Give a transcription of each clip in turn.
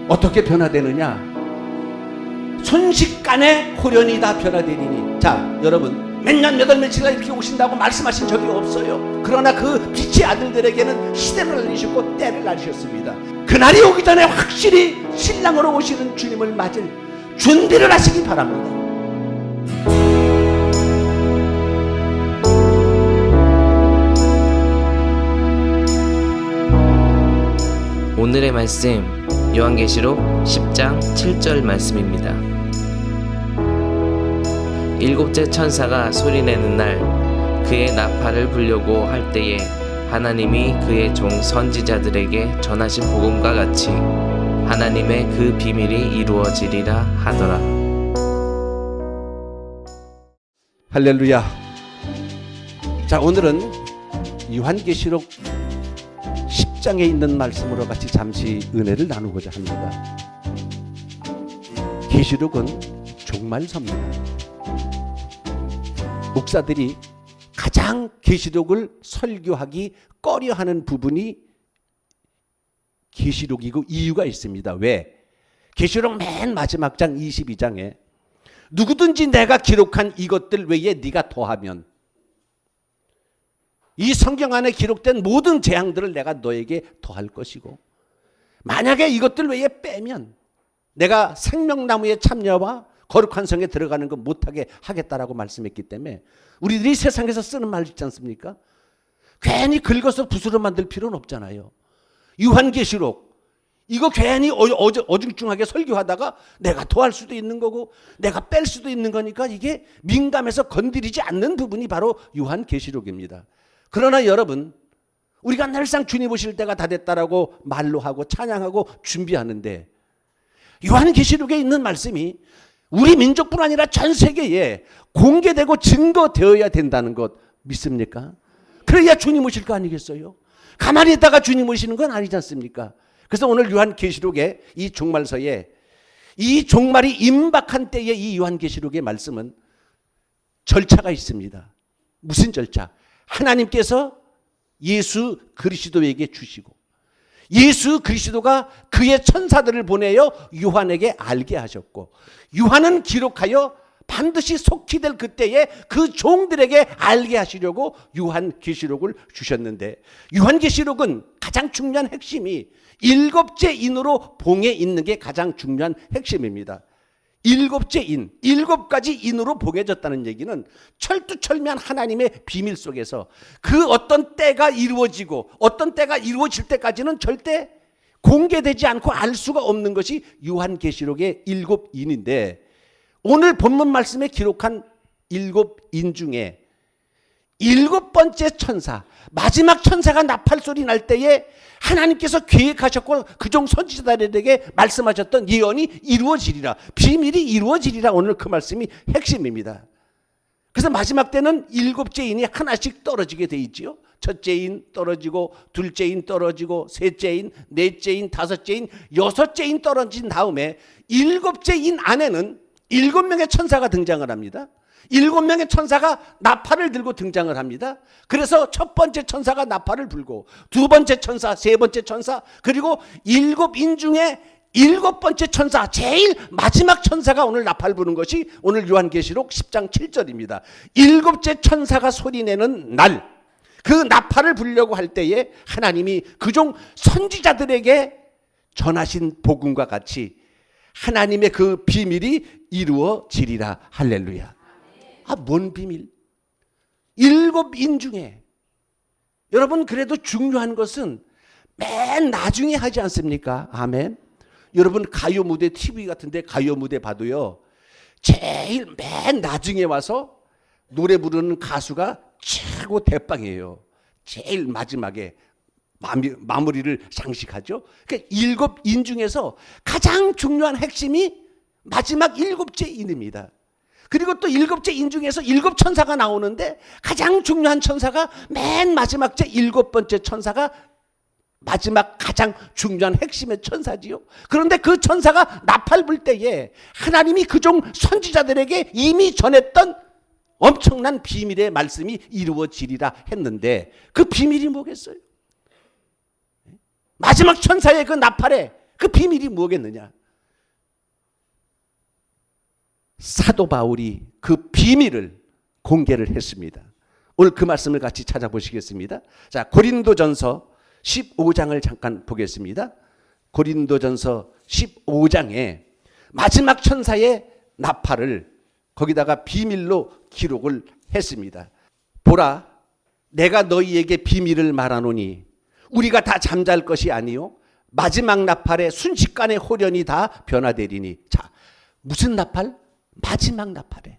어떻게 변화되느냐? 순식간에 호련이 다 변화되리니. 자, 여러분, 몇 년 몇 월 며칠날 이렇게 오신다고 말씀하신 적이 없어요. 그러나 그 빛의 아들들에게는 시대를 알리셨고 때를 알리셨습니다. 그날이 오기 전에 확실히 신랑으로 오시는 주님을 맞을 준비를 하시기 바랍니다. 오늘의 말씀 요한계시록 10장 7절 말씀입니다. 일곱째 천사가 소리내는 날 그의 나팔을 불려고 할 때에 하나님이 그의 종 선지자들에게 전하신 복음과 같이 하나님의 그 비밀이 이루어지리라 하더라. 할렐루야. 자, 오늘은 요한계시록 10장에 있는 말씀으로 같이 잠시 은혜를 나누고자 합니다. 계시록은 종말서입니다. 목사들이 가장 계시록을 설교하기 꺼려하는 부분이 계시록이고 이유가 있습니다. 왜? 계시록 맨 마지막 장 22장에 누구든지 내가 기록한 이것들 외에 네가 더하면 이 성경 안에 기록된 모든 재앙들을 내가 너에게 더할 것이고 만약에 이것들 외에 빼면 내가 생명나무의 참여와 거룩한 성에 들어가는 거 못하게 하겠다라고 말씀했기 때문에 우리들이 세상에서 쓰는 말 있지 않습니까? 괜히 긁어서 붓으로 만들 필요는 없잖아요. 요한계시록 이거 괜히 어중중하게 설교하다가 내가 더할 수도 있는 거고 내가 뺄 수도 있는 거니까 이게 민감해서 건드리지 않는 부분이 바로 요한계시록입니다. 그러나 여러분, 우리가 늘상 주님 오실 때가 다 됐다라고 말로 하고 찬양하고 준비하는데 요한계시록에 있는 말씀이 우리 민족뿐 아니라 전 세계에 공개되고 증거되어야 된다는 것 믿습니까? 그래야 주님 오실 거 아니겠어요? 가만히 있다가 주님 오시는 건 아니지 않습니까? 그래서 오늘 요한계시록의 이 종말서에 이 종말이 임박한 때의 이 요한계시록의 말씀은 절차가 있습니다. 무슨 절차? 하나님께서 예수 그리스도에게 주시고 예수 그리스도가 그의 천사들을 보내어 요한에게 알게 하셨고 요한은 기록하여 반드시 속히 될 그때에 그 종들에게 알게 하시려고 요한계시록을 주셨는데 요한계시록은 가장 중요한 핵심이 일곱째 인으로 봉해 있는 게 가장 중요한 핵심입니다. 일곱째 인, 일곱 가지 인으로 봉해졌다는 얘기는 철두철미한 하나님의 비밀 속에서 그 어떤 때가 이루어지고 어떤 때가 이루어질 때까지는 절대 공개되지 않고 알 수가 없는 것이 요한계시록의 일곱 인인데 오늘 본문 말씀에 기록한 일곱 인 중에 일곱 번째 천사, 마지막 천사가 나팔 소리 날 때에 하나님께서 계획하셨고 그종 선지자들에게 말씀하셨던 예언이 이루어지리라, 비밀이 이루어지리라. 오늘 그 말씀이 핵심입니다. 그래서 마지막 때는 일곱째 인이 하나씩 떨어지게 돼 있지요. 첫째 인 떨어지고 둘째 인 떨어지고 셋째 인, 넷째 인, 다섯째 인, 여섯째 인 떨어진 다음에 일곱째 인 안에는 7명의 천사가 등장을 합니다. 7명의 천사가 나팔을 들고 등장을 합니다. 그래서 첫 번째 천사가 나팔을 불고 두 번째 천사, 세 번째 천사, 그리고 일곱 인 중에 일곱 번째 천사, 제일 마지막 천사가 오늘 나팔 부는 것이 오늘 요한계시록 10장 7절입니다. 일곱째 천사가 소리내는 날, 그 나팔을 불려고 할 때에 하나님이 그종 선지자들에게 전하신 복음과 같이 하나님의 그 비밀이 이루어지리라. 할렐루야. 아, 뭔 비밀? 일곱 인 중에 여러분, 그래도 중요한 것은 맨 나중에 하지 않습니까? 아멘. 여러분, 가요 무대 TV 같은데 가요 무대 봐도요, 제일 맨 나중에 와서 노래 부르는 가수가 최고 대빵이에요. 제일 마지막에 마무리를 장식하죠. 그러니까 일곱 인 중에서 가장 중요한 핵심이 마지막 일곱째 인입니다. 그리고 또 일곱째 인 중에서 일곱 천사가 나오는데 가장 중요한 천사가 맨 마지막 째 일곱 번째 천사가 마지막 가장 중요한 핵심의 천사지요. 그런데 그 천사가 나팔 불 때에 하나님이 그종 선지자들에게 이미 전했던 엄청난 비밀의 말씀이 이루어지리라 했는데 그 비밀이 뭐겠어요? 마지막 천사의 그 나팔에 그 비밀이 뭐겠느냐? 사도 바울이 그 비밀을 공개를 했습니다. 오늘 그 말씀을 같이 찾아보시겠습니다. 자, 고린도전서 15장을 잠깐 보겠습니다. 고린도전서 15장에 마지막 천사의 나팔을 거기다가 비밀로 기록을 했습니다. 보라, 내가 너희에게 비밀을 말하노니 우리가 다 잠잘 것이 아니요 마지막 나팔에 순식간에 호련이 다 변화되리니. 자, 무슨 나팔? 마지막 나팔에.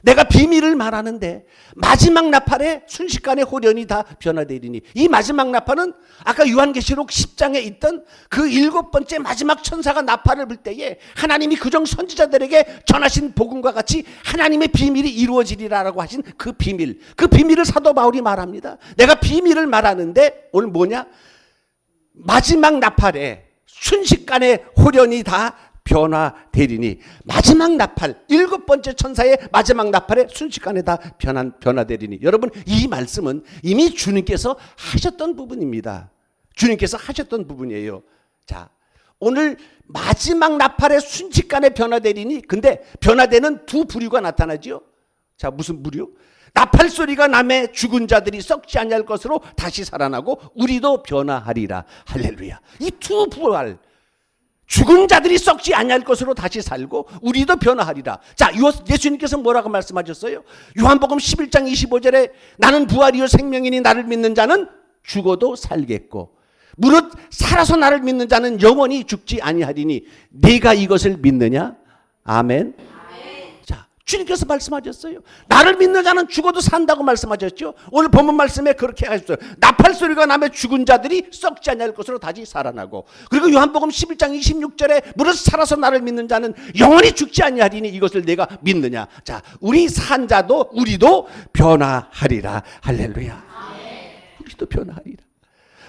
내가 비밀을 말하는데 마지막 나팔에 순식간에 호련이 다 변화되리니. 이 마지막 나팔은 아까 요한계시록 10장에 있던 그 7번째 마지막 천사가 나팔을 불 때에 하나님이 그종 선지자들에게 전하신 복음과 같이 하나님의 비밀이 이루어지리라라고 하신 그 비밀, 그 비밀을 사도 바울이 말합니다. 내가 비밀을 말하는데 오늘 뭐냐? 마지막 나팔에 순식간에 호련이 다 변화되리니. 마지막 나팔, 7번째 천사의 마지막 나팔에 순식간에 다 변화되리니. 여러분, 이 말씀은 이미 주님께서 하셨던 부분입니다. 주님께서 하셨던 부분이에요. 자, 오늘 마지막 나팔에 순식간에 변화되리니. 근데 변화되는 두 부류가 나타나죠. 자, 무슨 부류? 나팔 소리가 나매 죽은 자들이 썩지 아니할 것으로 다시 살아나고 우리도 변화하리라. 할렐루야. 이 두 부활, 죽은 자들이 썩지 아니할 것으로 다시 살고 우리도 변화하리라. 자, 예수님께서 뭐라고 말씀하셨어요? 요한복음 11장 25절에 나는 부활이요 생명이니 나를 믿는 자는 죽어도 살겠고 무릇 살아서 나를 믿는 자는 영원히 죽지 아니하리니. 네가 이것을 믿느냐? 아멘. 자, 주님께서 말씀하셨어요. 나를 믿는 자는 죽어도 산다고 말씀하셨죠. 오늘 본문 말씀에 그렇게 하셨어요. 나팔 소리가 나면 죽은 자들이 썩지 않을 것으로 다시 살아나고, 그리고 요한복음 11장 26절에 무릇 살아서 나를 믿는 자는 영원히 죽지 아니하리니 이것을 내가 믿느냐. 자, 우리 산 자도 우리도 변화하리라. 할렐루야. 우리도 변화하리라.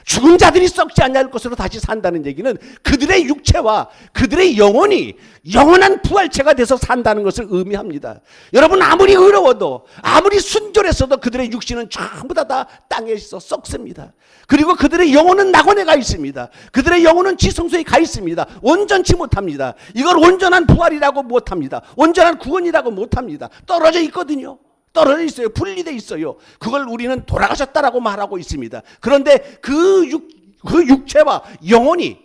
죽은 자들이 썩지 않을 것으로 다시 산다는 얘기는 그들의 육체와 그들의 영혼이 영원한 부활체가 돼서 산다는 것을 의미합니다. 여러분, 아무리 의로워도 아무리 순결했어도 그들의 육신은 전부 다 땅에 있어 썩습니다. 그리고 그들의 영혼은 낙원에 가 있습니다. 그들의 영혼은 지성소에 가 있습니다. 온전치 못합니다. 이걸 온전한 부활이라고 못합니다. 온전한 구원이라고 못합니다. 떨어져 있거든요. 떨어져 있어요. 분리되어 있어요. 그걸 우리는 돌아가셨다라고 말하고 있습니다. 그런데 그 육체와 영혼이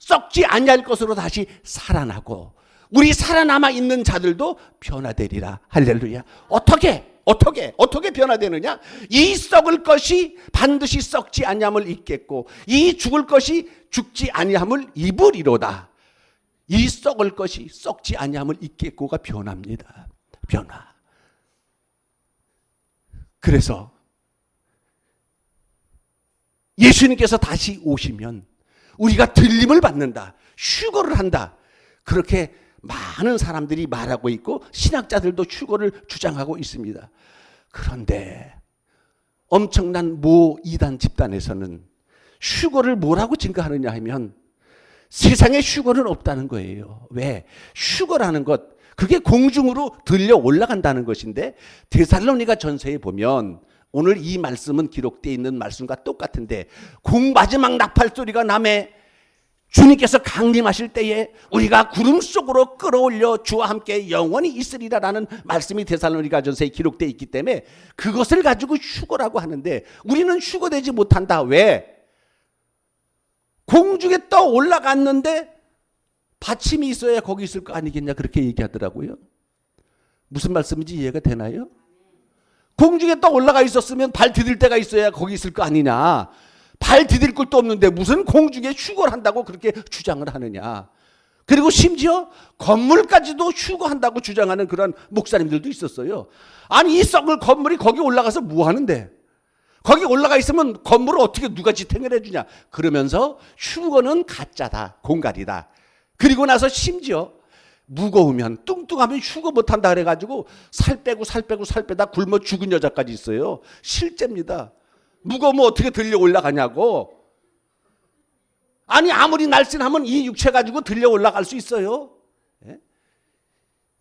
썩지 아니할 것으로 다시 살아나고 우리 살아남아 있는 자들도 변화되리라. 할렐루야. 어떻게 변화되느냐? 이 썩을 것이 반드시 썩지 아니함을 입겠고 이 죽을 것이 죽지 아니함을 입으리로다. 이 썩을 것이 썩지 아니함을 입겠고가 변화입니다. 변화. 그래서 예수님께서 다시 오시면 우리가 들림을 받는다, 휴거를 한다, 그렇게 많은 사람들이 말하고 있고 신학자들도 휴거를 주장하고 있습니다. 그런데 엄청난 모 이단 집단에서는 휴거를 뭐라고 증거하느냐 하면 세상에 휴거는 없다는 거예요. 왜? 휴거라는 것, 그게 공중으로 들려 올라간다는 것인데 데살로니가 전서에 보면 오늘 이 말씀은 기록되어 있는 말씀과 똑같은데 마지막 나팔 소리가 나매 주님께서 강림하실 때에 우리가 구름 속으로 끌어올려 주와 함께 영원히 있으리라라는 말씀이 데살로니가 전서에 기록되어 있기 때문에 그것을 가지고 휴거라고 하는데 우리는 휴거되지 못한다. 왜? 공중에 떠 올라갔는데 받침이 있어야 거기 있을 거 아니겠냐, 그렇게 얘기하더라고요. 무슨 말씀인지 이해가 되나요? 공중에 떠 올라가 있었으면 발 디딜 데가 있어야 거기 있을 거 아니냐. 발 디딜 곳도 없는데 무슨 공중에 휴거를 한다고 그렇게 주장을 하느냐. 그리고 심지어 건물까지도 휴거한다고 주장하는 그런 목사님들도 있었어요. 아니, 이 썩을 건물이 거기 올라가서 뭐 하는데? 거기 올라가 있으면 건물을 어떻게 누가 지탱을 해주냐. 그러면서 휴거는 가짜다, 공갈이다. 그리고 나서 심지어 무거우면 뚱뚱하면 휴거 못한다 그래가지고 살 빼다 굶어 죽은 여자까지 있어요. 실제입니다. 무거우면 어떻게 들려 올라가냐고. 아니, 아무리 날씬하면 이 육체 가지고 들려 올라갈 수 있어요. 예?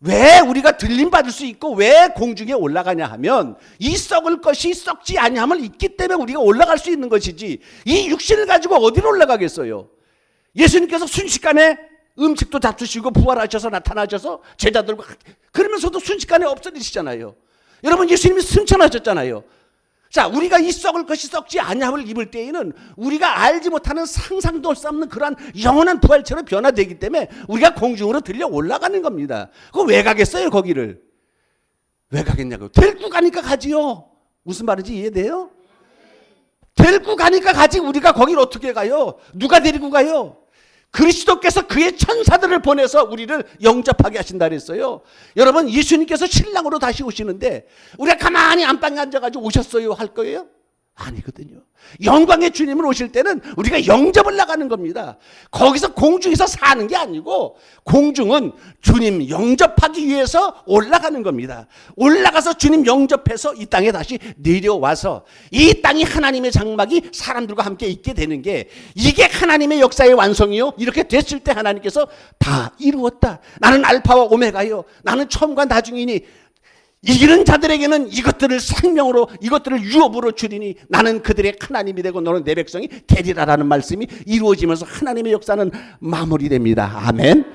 왜 우리가 들림 받을 수 있고 왜 공중에 올라가냐 하면 이 썩을 것이 썩지 아니함을 있기 때문에 우리가 올라갈 수 있는 것이지 이 육신을 가지고 어디로 올라가겠어요. 예수님께서 순식간에 음식도 잡수시고 부활하셔서 나타나셔서 제자들과 그러면서도 순식간에 없어지시잖아요. 여러분, 예수님이 승천하셨잖아요. 자, 우리가 이 썩을 것이 썩지 아니함을 입을 때에는 우리가 알지 못하는 상상도 할 수 없는 그러한 영원한 부활체로 변화되기 때문에 우리가 공중으로 들려 올라가는 겁니다. 그거 왜 가겠어요, 거기를? 왜 가겠냐고요? 데리고 가니까 가지요. 무슨 말인지 이해돼요? 데리고 가니까 가지. 우리가 거기를 어떻게 가요? 누가 데리고 가요? 그리스도께서 그의 천사들을 보내서 우리를 영접하게 하신다 그랬어요. 여러분, 예수님께서 신랑으로 다시 오시는데 우리가 가만히 안방에 앉아가지고 오셨어요 할 거예요? 아니거든요. 영광의 주님을 오실 때는 우리가 영접을 나가는 겁니다. 거기서 공중에서 사는 게 아니고 공중은 주님 영접하기 위해서 올라가는 겁니다. 올라가서 주님 영접해서 이 땅에 다시 내려와서 이 땅이 하나님의 장막이 사람들과 함께 있게 되는 게 이게 하나님의 역사의 완성이요. 이렇게 됐을 때 하나님께서 다 이루었다. 나는 알파와 오메가요. 나는 처음과 나중이니 이기는 자들에게는 이것들을 생명으로 이것들을 유업으로 주리니 나는 그들의 하나님이 되고 너는 내 백성이 되리라라는 말씀이 이루어지면서 하나님의 역사는 마무리됩니다. 아멘.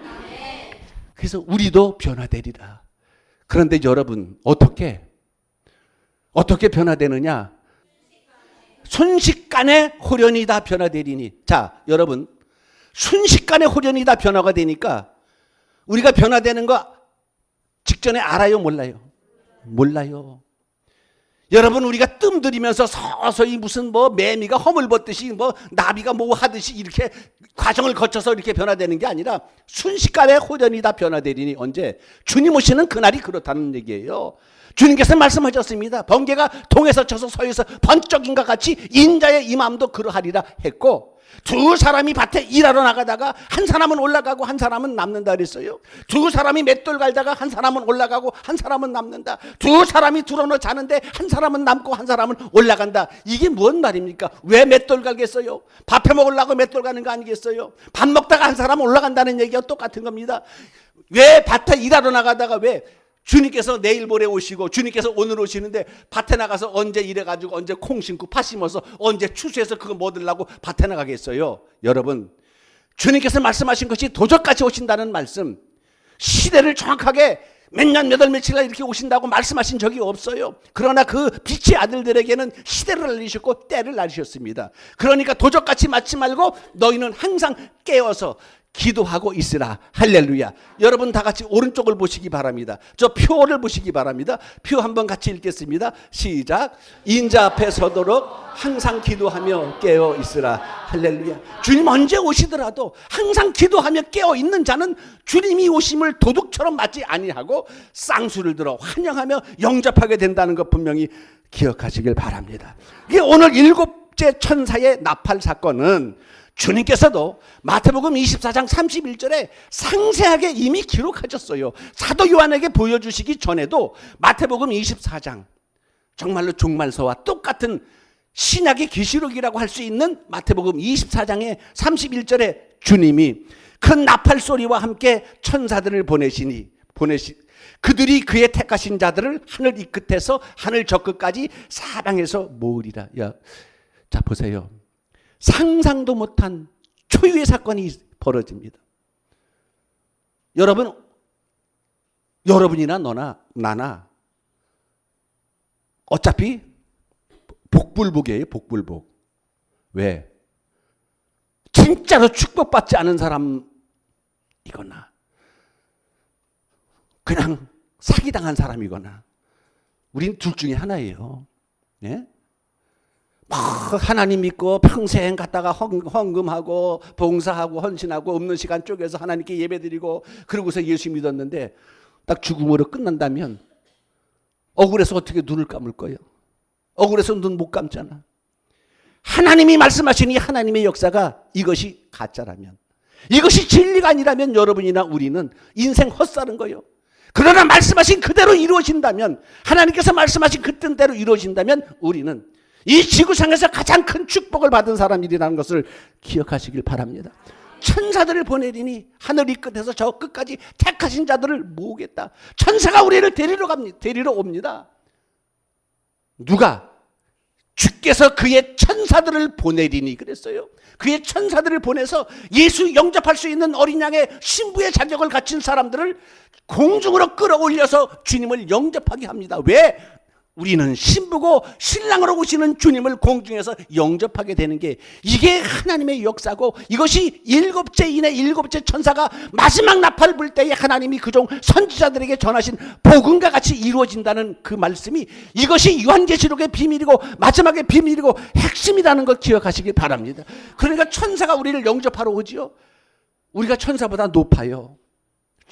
그래서 우리도 변화되리라. 그런데 여러분, 어떻게 변화되느냐? 순식간에 홀연히 다 변화되리니. 자, 여러분, 순식간에 홀연히 다 변화가 되니까 우리가 변화되는 거 직전에 알아요, 몰라요? 몰라요. 여러분, 우리가 뜸들이면서 서서히 무슨 매미가 허물 벗듯이 나비가 하듯이 이렇게 과정을 거쳐서 이렇게 변화되는 게 아니라 순식간에 홀연히 다 변화되리니. 언제? 주님 오시는 그날이 그렇다는 얘기예요. 주님께서 말씀하셨습니다. 번개가 동에서 쳐서 서에서 번쩍인가 같이 인자의 임함도 그러하리라 했고, 두 사람이 밭에 일하러 나가다가 한 사람은 올라가고 한 사람은 남는다 그랬어요. 두 사람이 맷돌 갈다가 한 사람은 올라가고 한 사람은 남는다. 두 사람이 들어놓 자는데 한 사람은 남고 한 사람은 올라간다. 이게 뭔 말입니까? 왜 맷돌 갈겠어요? 밥해 먹으려고 맷돌 가는 거 아니겠어요? 밥 먹다가 한 사람은 올라간다는 얘기가 똑같은 겁니다. 왜 밭에 일하러 나가다가 왜 주님께서 내일 모레 오시고 주님께서 오늘 오시는데 밭에 나가서 언제 일해가지고 언제 콩 심고 팥 심어서 언제 추수해서 그거 뭐 들라고 밭에 나가겠어요? 여러분, 주님께서 말씀하신 것이 도적같이 오신다는 말씀, 시대를 정확하게 몇 년 몇 월 며칠 날 이렇게 오신다고 말씀하신 적이 없어요. 그러나 그 빛의 아들들에게는 시대를 알리셨고 때를 알리셨습니다. 그러니까 도적같이 맞지 말고 너희는 항상 깨어서 기도하고 있으라. 할렐루야. 여러분 다 같이 오른쪽을 보시기 바랍니다. 저 표를 보시기 바랍니다. 표 한번 같이 읽겠습니다. 시작. 인자 앞에 서도록 항상 기도하며 깨어 있으라. 할렐루야. 주님 언제 오시더라도 항상 기도하며 깨어 있는 자는 주님이 오심을 도둑처럼 맞지 아니하고 쌍수를 들어 환영하며 영접하게 된다는 것 분명히 기억하시길 바랍니다. 이게 오늘 7째 천사의 나팔 사건은 주님께서도 마태복음 24장 31절에 상세하게 이미 기록하셨어요. 사도 요한에게 보여주시기 전에도 마태복음 24장, 정말로 종말서와 똑같은 신약의 계시록이라고 할 수 있는 마태복음 24장의 31절에 주님이 큰 나팔 소리와 함께 천사들을 보내시니 그들이 그의 택하신 자들을 하늘 이 끝에서 하늘 저 끝까지 사방에서 모으리라. 자, 보세요. 상상도 못한 초유의 사건이 벌어집니다. 여러분이나 너나 나나 어차피 복불복이에요. 복불복. 왜? 진짜로 축복받지 않은 사람이거나 그냥 사기당한 사람이거나 우린 둘 중에 하나예요. 예? 하나님 믿고 평생 갔다가 헌금하고 봉사하고 헌신하고 없는 시간 쪼개서 하나님께 예배드리고 그러고서 예수 믿었는데 딱 죽음으로 끝난다면 억울해서 어떻게 눈을 감을 거예요? 억울해서 눈 못 감잖아. 하나님이 말씀하신 이 하나님의 역사가 이것이 가짜라면, 이것이 진리가 아니라면 여러분이나 우리는 인생 헛살은 거예요. 그러나 말씀하신 그대로 이루어진다면, 하나님께서 말씀하신 그 뜻대로 이루어진다면 우리는 이 지구상에서 가장 큰 축복을 받은 사람이라는 것을 기억하시길 바랍니다. 천사들을 보내리니 하늘 이 끝에서 저 끝까지 택하신 자들을 모으겠다. 천사가 우리를 데리러 옵니다. 누가? 주께서 그의 천사들을 보내리니 그랬어요. 그의 천사들을 보내서 예수 영접할 수 있는 어린 양의 신부의 자격을 갖춘 사람들을 공중으로 끌어올려서 주님을 영접하게 합니다. 왜? 우리는 신부고 신랑으로 오시는 주님을 공중에서 영접하게 되는 게 이게 하나님의 역사고, 이것이 일곱째인의 일곱째 천사가 마지막 나팔을 불 때에 하나님이 그종 선지자들에게 전하신 복음과 같이 이루어진다는 그 말씀이, 이것이 요한계시록의 비밀이고 마지막의 비밀이고 핵심이라는 걸 기억하시기 바랍니다. 그러니까 천사가 우리를 영접하러 오지요. 우리가 천사보다 높아요.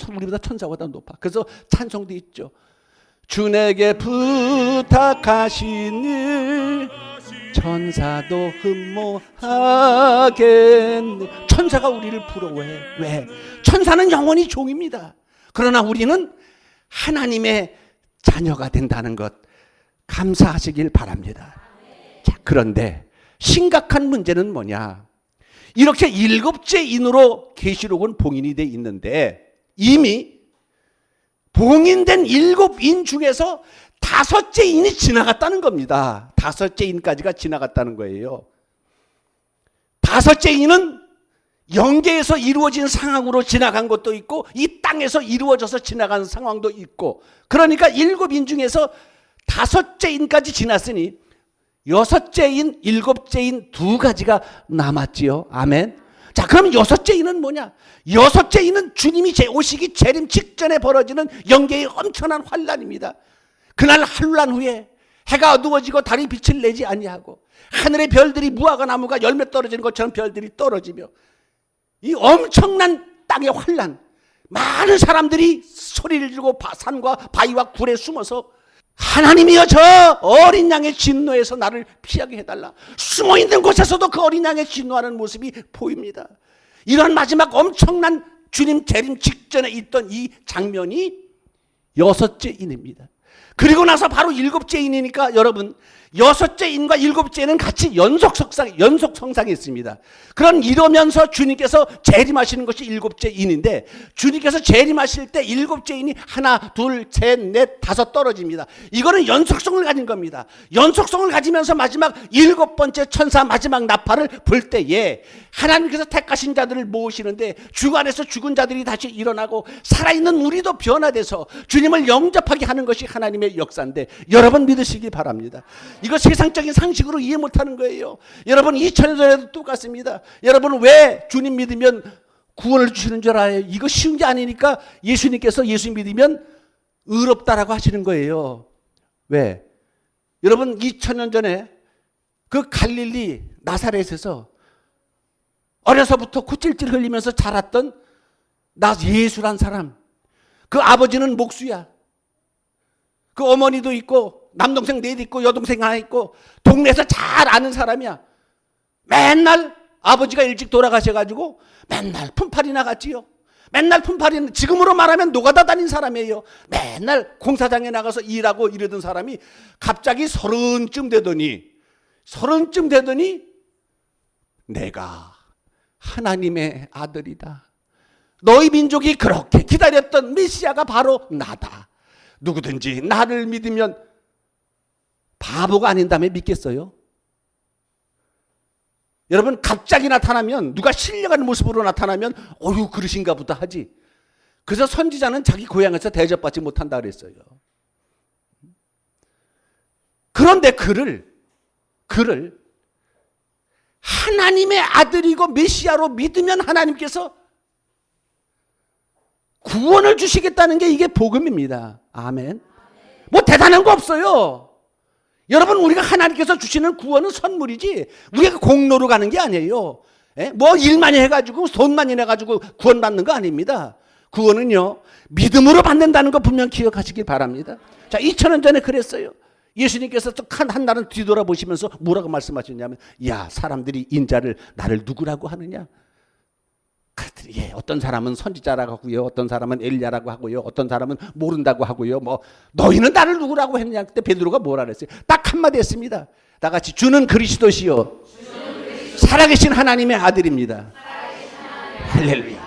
우리보다 천사보다 높아. 그래서 찬송도 있죠. 주 내게 부탁하시니 천사도 흠모하겠네. 천사가 우리를 부러워해. 왜? 천사는 영원히 종입니다. 그러나 우리는 하나님의 자녀가 된다는 것 감사하시길 바랍니다. 자, 그런데 심각한 문제는 뭐냐? 이렇게 일곱째 인으로 계시록은 봉인이 돼 있는데 이미 봉인된 일곱 인 중에서 다섯째 인이 지나갔다는 겁니다. 다섯째 인까지가 지나갔다는 거예요. 다섯째 인은 영계에서 이루어진 상황으로 지나간 것도 있고 이 땅에서 이루어져서 지나간 상황도 있고, 그러니까 일곱 인 중에서 다섯째 인까지 지났으니 여섯째 인, 일곱째 인 두 가지가 남았지요. 아멘. 자, 그럼 여섯째 인은 뭐냐? 여섯째 인은 주님이 오시기 재림 직전에 벌어지는 영계의 엄청난 환란입니다. 그날 환란 후에 해가 어두워지고 달이 빛을 내지 아니하고 하늘의 별들이 무화과 나무가 열매 떨어지는 것처럼 별들이 떨어지며 이 엄청난 땅의 환란, 많은 사람들이 소리를 지르고 산과 바위와 굴에 숨어서 하나님이여 저 어린 양의 진노에서 나를 피하게 해달라. 숨어있는 곳에서도 그 어린 양의 진노하는 모습이 보입니다. 이런 마지막 엄청난 주님 재림 직전에 있던 이 장면이 여섯째 인입니다. 그리고 나서 바로 일곱째 인이니까 여러분, 여섯째 인과 일곱째 인은 같이 연속 성상이 있습니다. 이러면서 주님께서 재림하시는 것이 일곱째 인인데, 주님께서 재림하실 때 일곱째 인이 하나, 둘, 셋, 넷, 다섯 떨어집니다. 이거는 연속성을 가진 겁니다. 연속성을 가지면서 마지막 일곱 번째 천사 마지막 나팔을 불 때에 하나님께서 택하신 자들을 모으시는데 주관에서 죽은 자들이 다시 일어나고 살아있는 우리도 변화돼서 주님을 영접하게 하는 것이 하나님의 역사인데, 여러분 믿으시기 바랍니다. 이거 세상적인 상식으로 이해 못하는 거예요. 여러분 2000년 전에도 똑같습니다. 여러분 왜 주님 믿으면 구원을 주시는 줄 알아요? 이거 쉬운 게 아니니까 예수님께서 예수 믿으면 의롭다라고 하시는 거예요. 왜? 여러분 2000년 전에 그 갈릴리 나사렛에서 어려서부터 콧질질 흘리면서 자랐던 예수란 사람, 그 아버지는 목수야. 그 어머니도 있고 남동생 넷 있고 여동생 하나 있고 동네에서 잘 아는 사람이야. 맨날 아버지가 일찍 돌아가셔가지고 맨날 품팔이 나갔지요. 맨날 품팔이, 지금으로 말하면 노가다 다닌 사람이에요. 맨날 공사장에 나가서 일하고 이러던 사람이 갑자기 서른쯤 되더니 내가 하나님의 아들이다. 너희 민족이 그렇게 기다렸던 메시아가 바로 나다. 누구든지 나를 믿으면 바보가 아닌 다음에 믿겠어요? 여러분 갑자기 나타나면, 누가 신령한 모습으로 나타나면 어휴 그러신가 보다 하지. 그래서 선지자는 자기 고향에서 대접받지 못한다 그랬어요. 그런데 그를 하나님의 아들이고 메시아로 믿으면 하나님께서 구원을 주시겠다는 게 이게 복음입니다. 아멘. 뭐 대단한 거 없어요. 여러분 우리가 하나님께서 주시는 구원은 선물이지 우리가 공로로 가는 게 아니에요. 뭐 일 많이 해가지고 돈 많이 내가지고 구원받는 거 아닙니다. 구원은요 믿음으로 받는다는 거 분명 기억하시길 바랍니다. 자, 2000년 전에 그랬어요. 예수님께서 또 한 날은 뒤돌아보시면서 뭐라고 말씀하셨냐면, 야 사람들이 인자를 나를 누구라고 하느냐. 예, 어떤 사람은 선지자라고 하고요, 어떤 사람은 엘리야라고 하고요, 어떤 사람은 모른다고 하고요. 뭐 너희는 나를 누구라고 했느냐. 그때 베드로가 뭐라 그랬어요? 딱 한마디 했습니다. 다 같이 주는 그리스도시요 살아계신 하나님의 아들입니다. 할렐루야.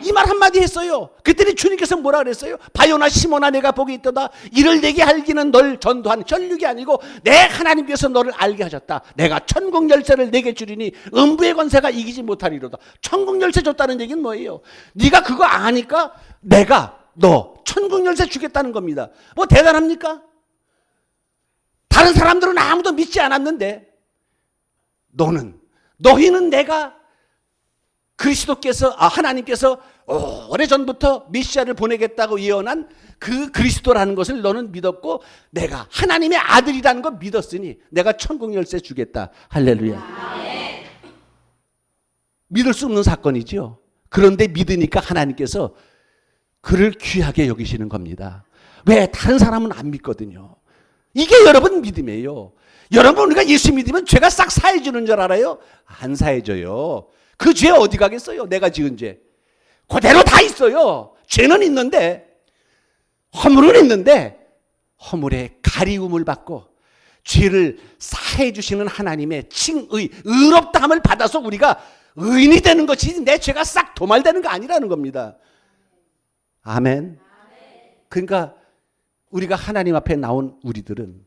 이 말 한마디 했어요. 그랬더니 주님께서 뭐라 그랬어요? 바요나 시몬아 내가 복이 있도다. 이를 내게 알기는 널 전도한 혈육이 아니고 내 하나님께서 너를 알게 하셨다. 내가 천국 열쇠를 내게 주리니 음부의 권세가 이기지 못하리로다. 천국 열쇠 줬다는 얘기는 뭐예요? 네가 그거 아니까 내가 너 천국 열쇠 주겠다는 겁니다. 뭐 대단합니까? 다른 사람들은 아무도 믿지 않았는데 너희는 내가 그리스도께서 하나님께서 오래전부터 메시아를 보내겠다고 예언한 그 그리스도라는 것을 너는 믿었고 내가 하나님의 아들이라는 걸 믿었으니 내가 천국 열쇠 주겠다. 할렐루야. 믿을 수 없는 사건이죠. 그런데 믿으니까 하나님께서 그를 귀하게 여기시는 겁니다. 왜? 다른 사람은 안 믿거든요. 이게 여러분 믿음이에요. 여러분 우리가 예수 믿으면 죄가 싹 사해지는 줄 알아요? 안 사해져요. 그 죄 어디 가겠어요? 내가 지은 죄 그대로 다 있어요. 죄는 있는데 허물은 있는데 허물의 가리움을 받고 죄를 사해 주시는 하나님의 칭의 의롭다함을 받아서 우리가 의인이 되는 것이 내 죄가 싹 도말되는 거 아니라는 겁니다. 아멘. 그러니까 우리가 하나님 앞에 나온 우리들은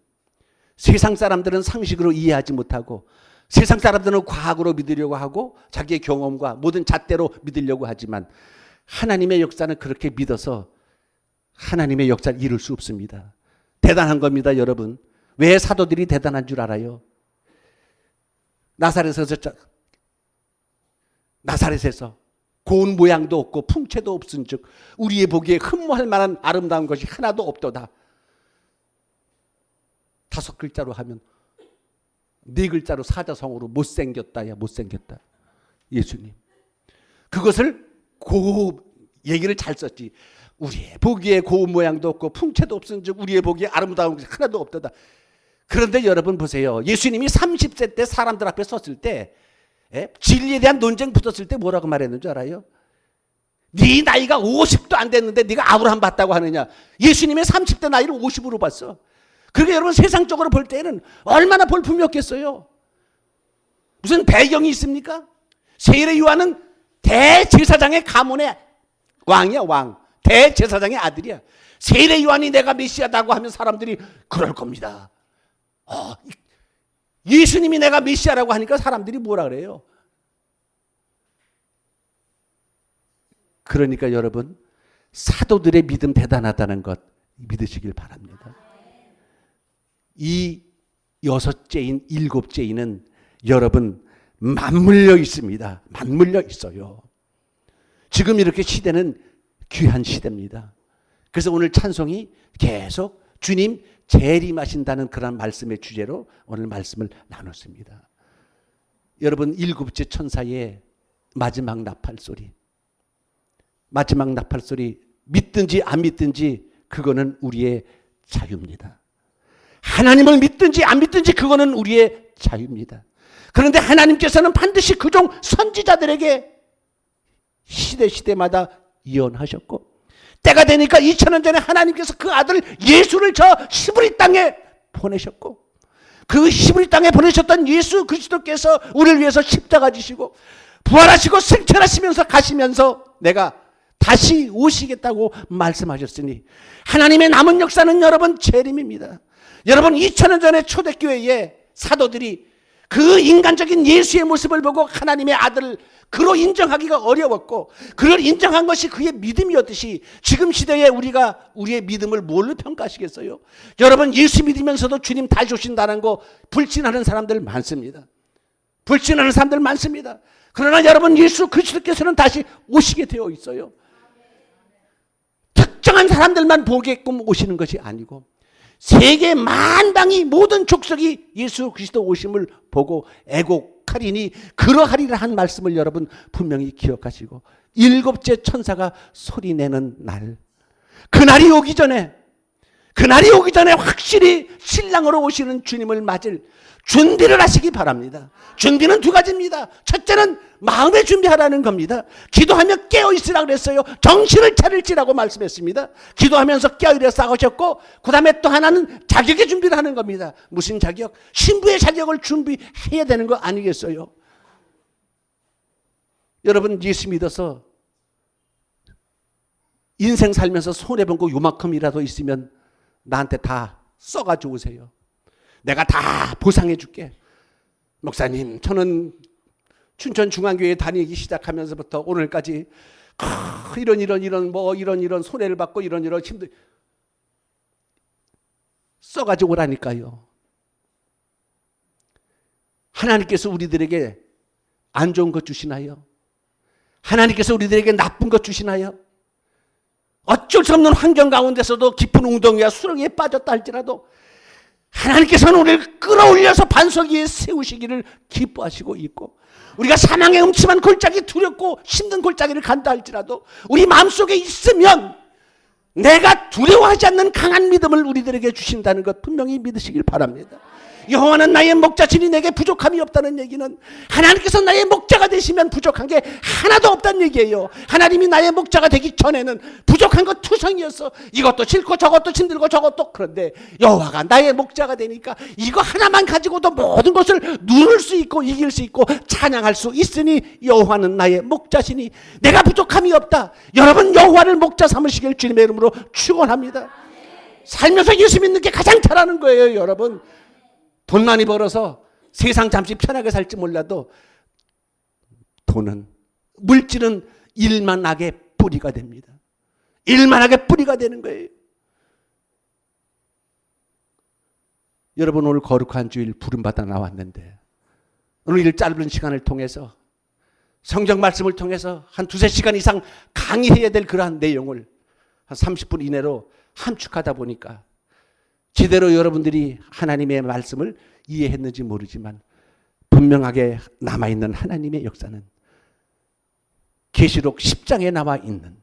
세상 사람들은 상식으로 이해하지 못하고 세상 사람들은 과학으로 믿으려고 하고 자기의 경험과 모든 잣대로 믿으려고 하지만 하나님의 역사는 그렇게 믿어서 하나님의 역사를 이룰 수 없습니다. 대단한 겁니다, 여러분. 왜 사도들이 대단한 줄 알아요? 나사렛에서 고운 모양도 없고 풍채도 없은즉 우리의 보기에 흠모할 만한 아름다운 것이 하나도 없도다. 5글자로 하면 4글자로 사자성어로 못생겼다야 못생겼다. 예수님. 그것을 얘기를 잘 썼지. 우리의 보기에 고운 모양도 없고 풍채도 없은즉 우리의 보기에 아름다운 것이 하나도 없도다. 그런데 여러분 보세요. 예수님이 30세 때 사람들 앞에 섰을 때 진리에 대한 논쟁 붙었을 때 뭐라고 말했는 줄 알아요? 네 나이가 50도 안 됐는데 네가 아브라함 봤다고 하느냐. 예수님의 30대 나이를 50으로 봤어. 그러니까 여러분 세상적으로 볼 때는 얼마나 볼품이 없겠어요. 무슨 배경이 있습니까? 세례 요한은 대제사장의 가문의 왕이야. 왕. 대제사장의 아들이야. 세례 요한이 내가 메시아다고 하면 사람들이 그럴 겁니다. 예수님이 내가 메시아라고 하니까 사람들이 뭐라 그래요? 그러니까 여러분 사도들의 믿음 대단하다는 것 믿으시길 바랍니다. 이 6째인 7째인은 여러분 맞물려 있습니다. 맞물려 있어요. 지금 이렇게 시대는 귀한 시대입니다. 그래서 오늘 찬송이 계속 주님 재림하신다는 그런 말씀의 주제로 오늘 말씀을 나눴습니다. 여러분 7째 천사의 마지막 나팔 소리, 마지막 나팔 소리 믿든지 안 믿든지 그거는 우리의 자유입니다. 하나님을 믿든지 안 믿든지 그거는 우리의 자유입니다. 그런데 하나님께서는 반드시 그종 선지자들에게 시대마다 예언하셨고 때가 되니까 2000년 전에 하나님께서 그 아들 예수를 저 시브리 땅에 보내셨고 그 시브리 땅에 보내셨던 예수 그리스도께서 우리를 위해서 십자가 지시고 부활하시고 승천하시면서 가시면서 내가 다시 오시겠다고 말씀하셨으니 하나님의 남은 역사는 여러분 재림입니다. 여러분 2000년 전에 초대교회의 사도들이 그 인간적인 예수의 모습을 보고 하나님의 아들을 그로 인정하기가 어려웠고 그를 인정한 것이 그의 믿음이었듯이 지금 시대에 우리가 우리의 믿음을 뭘로 평가하시겠어요? 여러분 예수 믿으면서도 주님 다시 오신다는 거 불신하는 사람들 많습니다. 불신하는 사람들 많습니다. 그러나 여러분 예수 그리스도께서는 다시 오시게 되어 있어요. 특정한 사람들만 보게끔 오시는 것이 아니고 세계 만방이 모든 족속이 예수 그리스도 오심을 보고 애곡하리니 그러하리라 한 말씀을 여러분 분명히 기억하시고 7째 천사가 소리내는 날 그날이 오기 전에 확실히 신랑으로 오시는 주님을 맞을 준비를 하시기 바랍니다. 준비는 2가지입니다. 첫째는 마음의 준비하라는 겁니다. 기도하며 깨어있으라 그랬어요. 정신을 차릴지라고 말씀했습니다. 기도하면서 깨어있으라 하셨고 그 다음에 또 하나는 자격의 준비를 하는 겁니다. 무슨 자격? 신부의 자격을 준비해야 되는 거 아니겠어요? 여러분 예수 믿어서 인생 살면서 손해본 거 요만큼이라도 있으면 나한테 다 써가지고 오세요. 내가 다 보상해 줄게. 목사님, 저는 춘천중앙교회 다니기 시작하면서부터 오늘까지 이런 손해를 받고 이런 힘들 써가지고 오라니까요. 하나님께서 우리들에게 안 좋은 것 주시나요? 하나님께서 우리들에게 나쁜 것 주시나요? 어쩔 수 없는 환경 가운데서도 깊은 웅덩이와 수렁에 빠졌다 할지라도 하나님께서는 우리를 끌어올려서 반석 위에 세우시기를 기뻐하시고 있고, 우리가 사망의 음침한 골짜기, 두렵고 힘든 골짜기를 간다 할지라도 우리 마음속에 있으면 내가 두려워하지 않는 강한 믿음을 우리들에게 주신다는 것 분명히 믿으시길 바랍니다. 여호와는 나의 목자시니 내게 부족함이 없다는 얘기는 하나님께서 나의 목자가 되시면 부족한 게 하나도 없다는 얘기예요. 하나님이 나의 목자가 되기 전에는 부족한 것 투성이었어. 이것도 싫고 저것도 힘들고 저것도. 그런데 여호와가 나의 목자가 되니까 이거 하나만 가지고도 모든 것을 누를 수 있고 이길 수 있고 찬양할 수 있으니 여호와는 나의 목자시니 내가 부족함이 없다. 여러분, 여호와를 목자 삼으시길 주님의 이름으로 축원합니다. 살면서 예수 믿는 게 가장 잘하는 거예요. 여러분, 돈 많이 벌어서 세상 잠시 편하게 살지 몰라도 돈은, 물질은 일만하게 뿌리가 됩니다. 일만하게 뿌리가 되는 거예요. 여러분, 오늘 거룩한 주일 부름받아 나왔는데 오늘 이 짧은 시간을 통해서 성경 말씀을 통해서 한 두세 시간 이상 강의해야 될 그러한 내용을 한 30분 이내로 함축하다 보니까 제대로 여러분들이 하나님의 말씀을 이해했는지 모르지만 분명하게 남아있는 하나님의 역사는 계시록 10장에 나와 있는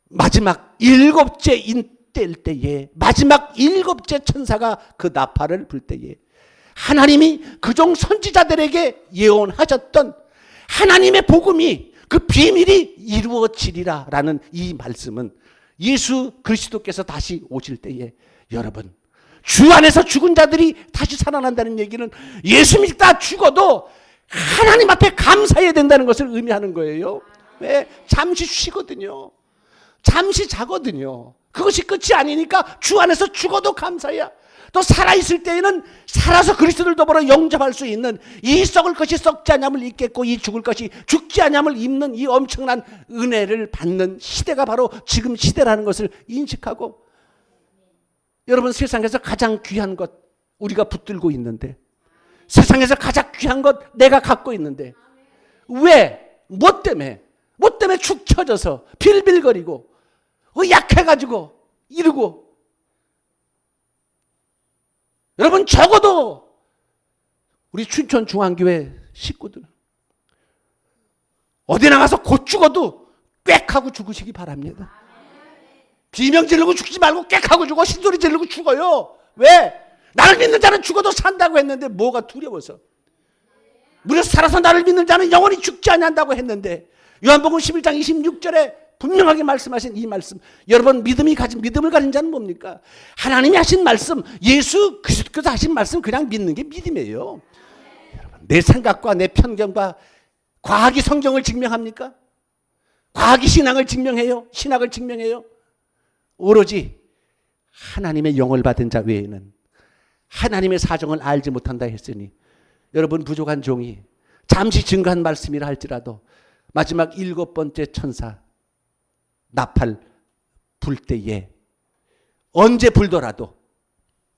마지막 일곱째 인때일 때에, 마지막 일곱째 천사가 그 나팔을 불 때에 하나님이 그종 선지자들에게 예언하셨던 하나님의 복음이, 그 비밀이 이루어지리라 라는 이 말씀은 예수 그리스도께서 다시 오실 때에 여러분, 주 안에서 죽은 자들이 다시 살아난다는 얘기는 예수 믿다 죽어도 하나님 앞에 감사해야 된다는 것을 의미하는 거예요. 왜? 잠시 쉬거든요. 잠시 자거든요. 그것이 끝이 아니니까 주 안에서 죽어도 감사해야. 또 살아있을 때에는 살아서 그리스도를 더불어 영접할 수 있는, 이 썩을 것이 썩지 아니함을 입겠고 이 죽을 것이 죽지 아니함을 입는 이 엄청난 은혜를 받는 시대가 바로 지금 시대라는 것을 인식하고, 여러분, 세상에서 가장 귀한 것 우리가 붙들고 있는데, 세상에서 가장 귀한 것 내가 갖고 있는데 왜? 뭐 때문에 축 처져서 빌빌거리고 약해가지고 이러고. 여러분, 적어도 우리 춘천중앙교회 식구들 어디 나가서 곧 죽어도 꽥 하고 죽으시기 바랍니다. 비명 지르고 죽지 말고 꽥 하고 죽어. 신소리 지르고 죽어요. 왜? 나를 믿는 자는 죽어도 산다고 했는데 뭐가 두려워서. 무릇 살아서 나를 믿는 자는 영원히 죽지 아니한다고 했는데 요한복음 11장 26절에 분명하게 말씀하신 이 말씀, 여러분, 믿음을 가진 자는 뭡니까? 하나님이 하신 말씀, 예수 그리스도께서 하신 말씀 그냥 믿는 게 믿음이에요. 여러분, 내 생각과 내 편견과 과학이 성경을 증명합니까? 과학이 신앙을 증명해요? 신학을 증명해요? 오로지 하나님의 영을 받은 자 외에는 하나님의 사정을 알지 못한다 했으니, 여러분, 부족한 종이 잠시 증거한 말씀이라 할지라도 마지막 7번째 천사 나팔 불 때에 언제 불더라도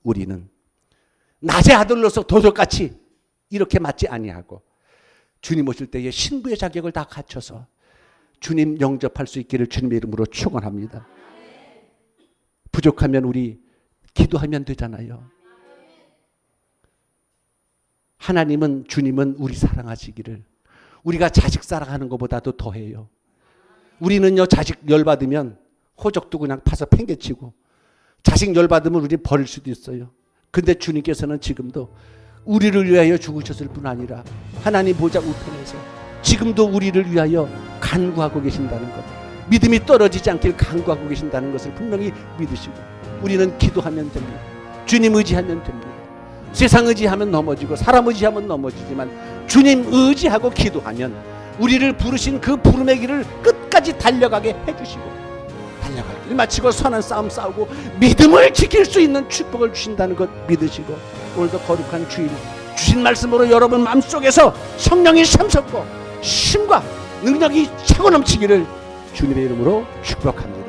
우리는 낮의 아들로서 도적같이 이렇게 맞지 아니하고 주님 오실 때에 신부의 자격을 다 갖춰서 주님 영접할 수 있기를 주님의 이름으로 축원합니다. 부족하면 우리 기도하면 되잖아요. 하나님은, 주님은 우리 사랑하시기를 우리가 자식 사랑하는 것보다도 더해요. 우리는요, 자식 열받으면 호적도 그냥 파서 팽개치고, 자식 열받으면 우리 버릴 수도 있어요. 근데 주님께서는 지금도 우리를 위하여 죽으셨을 뿐 아니라 하나님 보좌 우편에서 지금도 우리를 위하여 간구하고 계신다는 것, 믿음이 떨어지지 않길 간구하고 계신다는 것을 분명히 믿으시고, 우리는 기도하면 됩니다. 주님 의지하면 됩니다. 세상 의지하면 넘어지고 사람 의지하면 넘어지지만 주님 의지하고 기도하면 우리를 부르신 그 부름의 길을 끝까지 끝까지 달려가게 해주시고 달려갈 길 마치고 선한 싸움 싸우고 믿음을 지킬 수 있는 축복을 주신다는 것 믿으시고 오늘도 거룩한 주일 주신 말씀으로 여러분 마음속에서 성령이 샘솟고 힘과 능력이 차고 넘치기를 주님의 이름으로 축복합니다.